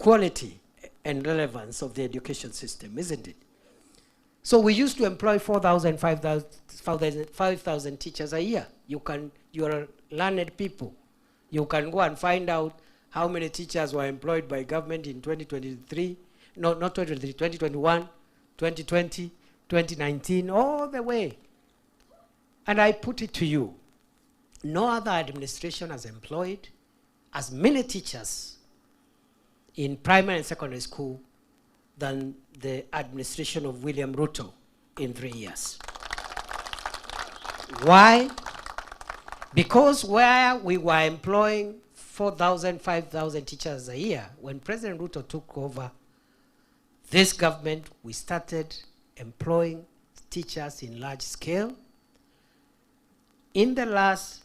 quality and relevance of the education system, isn't it? So we used to employ 4,000, 5,000 teachers a year. You're learned people. You can go and find out how many teachers were employed by government in 2023, no, not 2023, 2021, 2020, 2019, all the way. And I put it to you, no other administration has employed as many teachers in primary and secondary school than the administration of William Ruto in 3 years. Why? Because where we were employing 4,000, 5,000 teachers a year, when President Ruto took over this government, we started employing teachers in large scale. In the last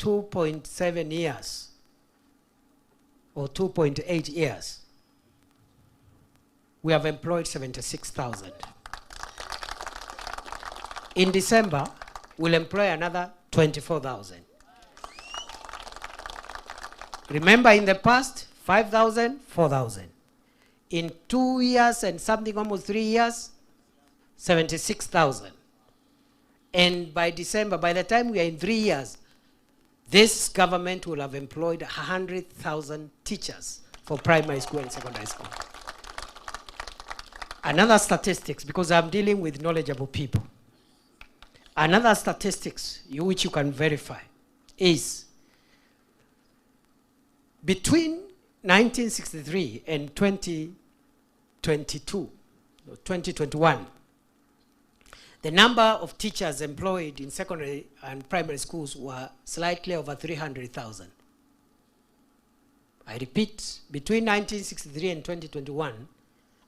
2.7 years, or 2.8 years, we have employed 76,000. In December, we'll employ another 24,000. Remember, in the past, 5,000, 4,000. In 2 years and something, almost 3 years, 76,000. And by December, by the time we are in 3 years, this government will have employed 100,000 teachers for primary school and secondary school. Another statistics, because I'm dealing with knowledgeable people. Another statistics which you can verify is between 1963 and 2022, or 2021, the number of teachers employed in secondary and primary schools were slightly over 300,000. I repeat, between 1963 and 2021,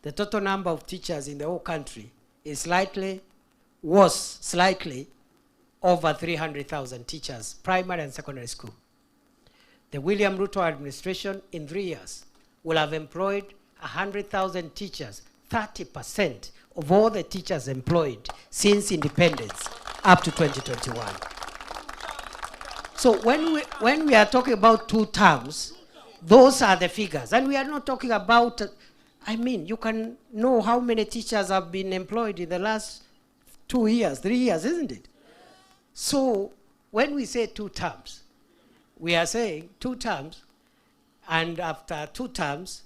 the total number of teachers in the whole country was slightly over 300,000 teachers, primary and secondary school. The William Ruto administration in 3 years will have employed 100,000 teachers, 30% of all the teachers employed since independence up to 2021. So when we are talking about 2 terms, those are the figures. And we are not talking about, I mean, you can know how many teachers have been employed in the last 2 years, 3 years, isn't it? So when we say 2 terms, we are saying 2 terms, and after 2 terms,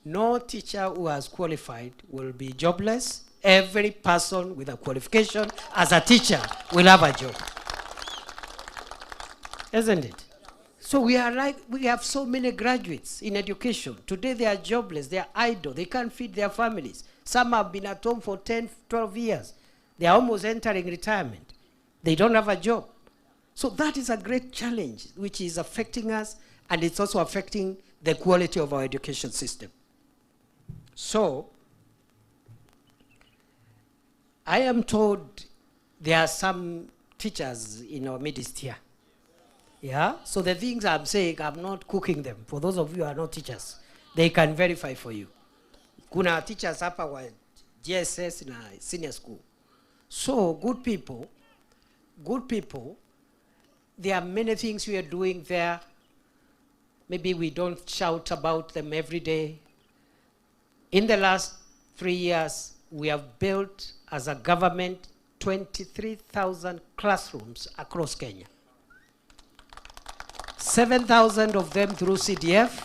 no teacher who has qualified will be jobless. Every person with a qualification as a teacher will have a job. Isn't it? So we have so many graduates in education. Today they are jobless, they are idle, they can't feed their families. Some have been at home for 10, 12 years. They are almost entering retirement. They don't have a job. So that is a great challenge which is affecting us, and it's also affecting the quality of our education system. So I am told there are some teachers in our midst here. Yeah, so the things I'm saying, I'm not cooking them. For those of you who are not teachers, they can verify for you. Kuna teachers hapa wa GSS na senior school. So good people, there are many things we are doing there. Maybe we don't shout about them every day. In the last 3 years, we have built as a government 23,000 classrooms across Kenya. 7,000 of them through CDF,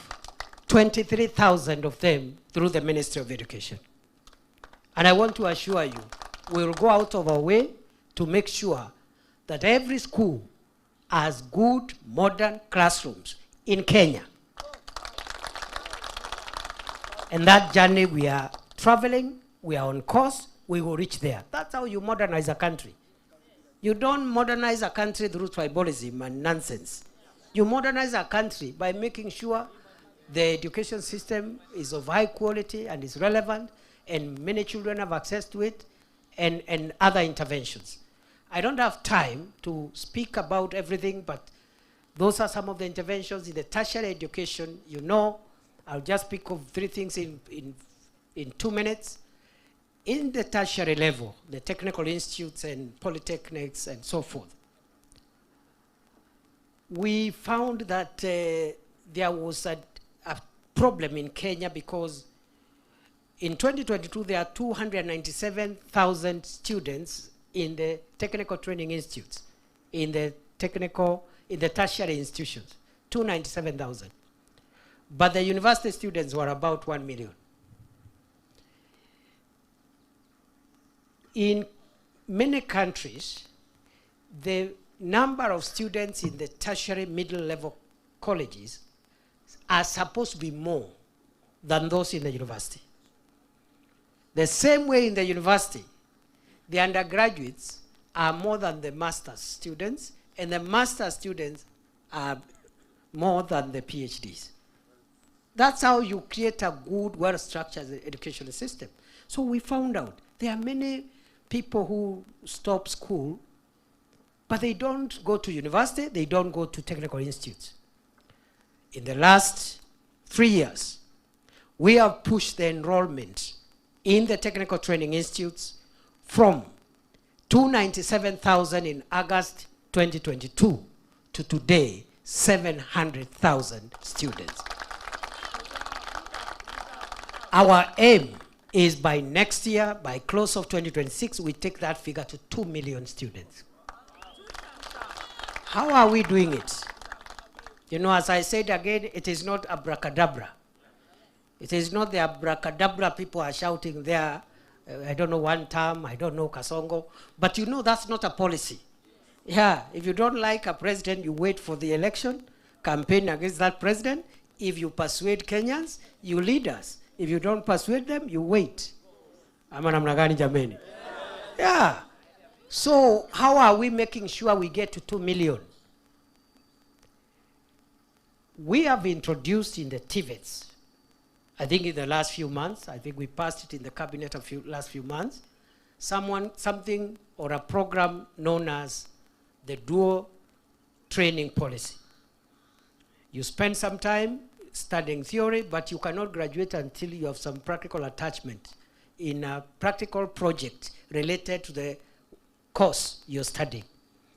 23,000 of them through the Ministry of Education. And I want to assure you, we will go out of our way to make sure that every school has good, modern classrooms in Kenya. And that journey we are traveling, we are on course, we will reach there. That's how you modernize a country. You don't modernize a country through tribalism and nonsense. You modernize a country by making sure the education system is of high quality and is relevant, and many children have access to it, and other interventions. I don't have time to speak about everything, but those are some of the interventions in the tertiary education. You know, I'll just speak of 3 things in 2 minutes. In the tertiary level, the technical institutes and polytechnics and so forth, we found that there was problem in Kenya because in 2022, there are 297,000 students in the technical training institutes, in the tertiary institutions, 297,000. But the university students were about 1 million. In many countries, the number of students in the tertiary middle level colleges are supposed to be more than those in the university. The same way in the university, the undergraduates are more than the master's students, and the master's students are more than the PhDs. That's how you create a good, well-structured educational system. So we found out there are many people who stop school, but they don't go to university, they don't go to technical institutes. In the last 3 years, we have pushed the enrollment in the technical training institutes from 297,000 in August 2022 to today, 700,000 students. Our aim is by next year, by close of 2026, we take that figure to 2 million students. How are we doing it? You know, as I said again, it is not abracadabra. It is not the abracadabra people are shouting there, I don't know one term, I don't know Kasongo, but you know that's not a policy. Yeah, if you don't like a president, you wait for the election, campaign against that president. If you persuade Kenyans, you lead us. If you don't persuade them, you wait. Ama namna gani jameni? Yeah. So how are we making sure we get to 2 million? We have introduced in the TVETs, I think in the last few months, I think we passed it in the cabinet last few months, something or a program known as the dual training policy. You spend some time studying theory, but you cannot graduate until you have some practical attachment in a practical project related to the course you're studying,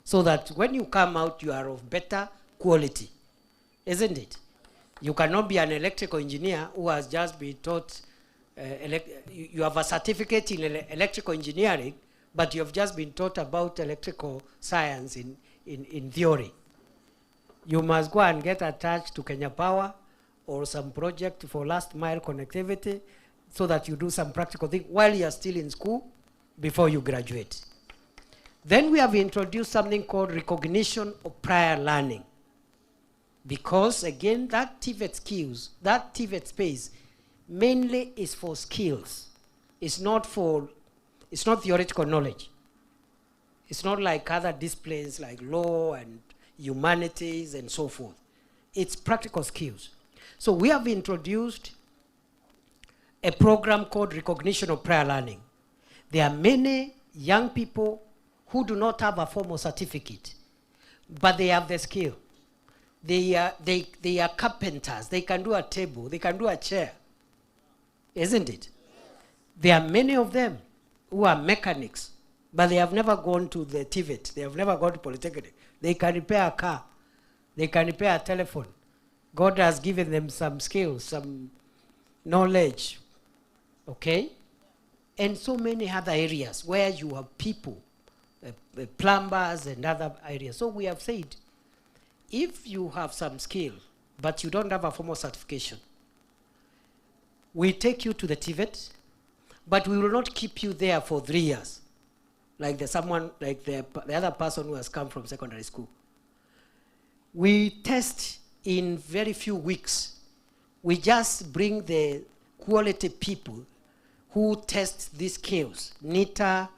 so that when you come out, you are of better quality, isn't it? You cannot be an electrical engineer who has just been taught, you have a certificate in electrical engineering, but you have just been taught about electrical science in theory. You must go and get attached to Kenya Power or some project for last mile connectivity so that you do some practical thing while you are still in school before you graduate. Then we have introduced something called recognition of prior learning. Because again, that TVET skills, that TVET space mainly is for skills. It's not theoretical knowledge. It's not like other disciplines like law and humanities and so forth. It's practical skills. So we have introduced a program called recognition of prior learning. There are many young people who do not have a formal certificate, but they have the skill. They are carpenters. They can do a table. They can do a chair. Isn't it? There are many of them who are mechanics, but they have never gone to the TVET. They have never gone to Polytechnic. They can repair a car. They can repair a telephone. God has given them some skills, some knowledge. Okay? And so many other areas where you have people, plumbers and other areas. So we have said, if you have some skill, but you don't have a formal certification, we take you to the TVET, but we will not keep you there for 3 years, like the other person who has come from secondary school. We test in very few weeks. We just bring the quality people who test these skills, NITA,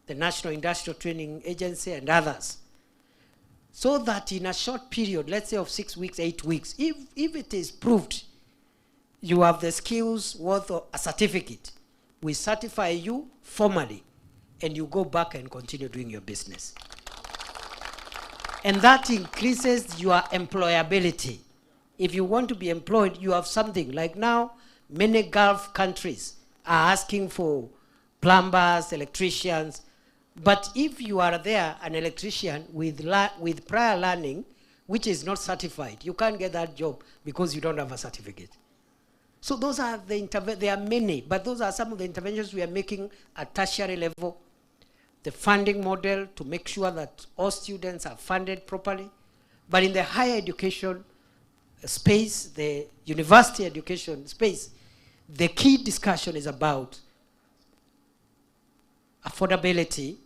the National Industrial Training Agency, and others, so that in a short period, let's say of 6 weeks, 8 weeks, if it is proved you have the skills worth a certificate, we certify you formally, and you go back and continue doing your business. And that increases your employability. If you want to be employed, you have something. Like now, many Gulf countries are asking for plumbers, electricians. But if you are there, an electrician with prior learning, which is not certified, you can't get that job because you don't have a certificate. So those are the there are many, but those are some of the interventions we are making at tertiary level. The funding model to make sure that all students are funded properly. But in the higher education space, the university education space, the key discussion is about affordability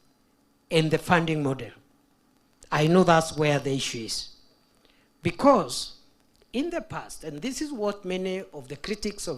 and the funding model. I know that's where the issue is. Because in the past, and this is what many of the critics of